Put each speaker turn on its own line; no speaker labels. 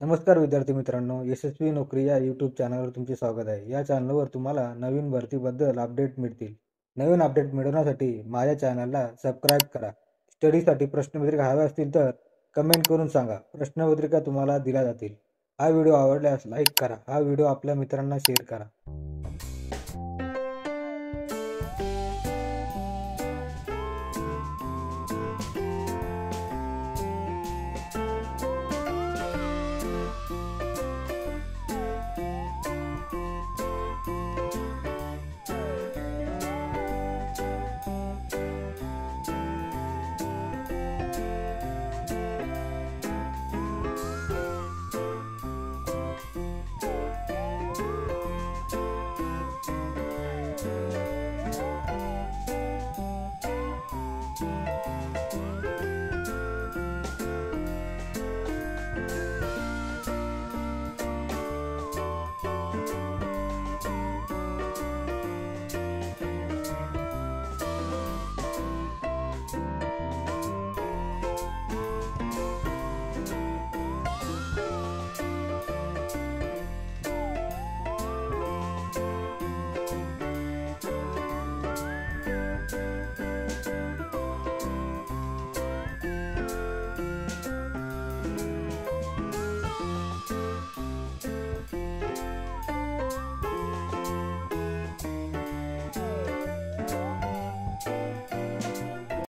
नमस्कार विद्यार्थी मित्रांनो, यशस्वी नोकरी या यूट्यूब चॅनलवर तुमचे स्वागत आहे. या चॅनलवर तुम्हाला नवीन भरतीबद्दल अपडेट मिळतील. नवीन अपडेट मिळवण्यासाठी माझ्या चॅनलला सबस्क्राईब करा. स्टडीसाठी प्रश्नपत्रिका हव्या असतील तर कमेंट करून सांगा. प्रश्नपत्रिका तुम्हाला दिल्या जातील. हा व्हिडिओ आवडल्यास लाईक करा. हा व्हिडिओ आपल्या मित्रांना शेअर करा.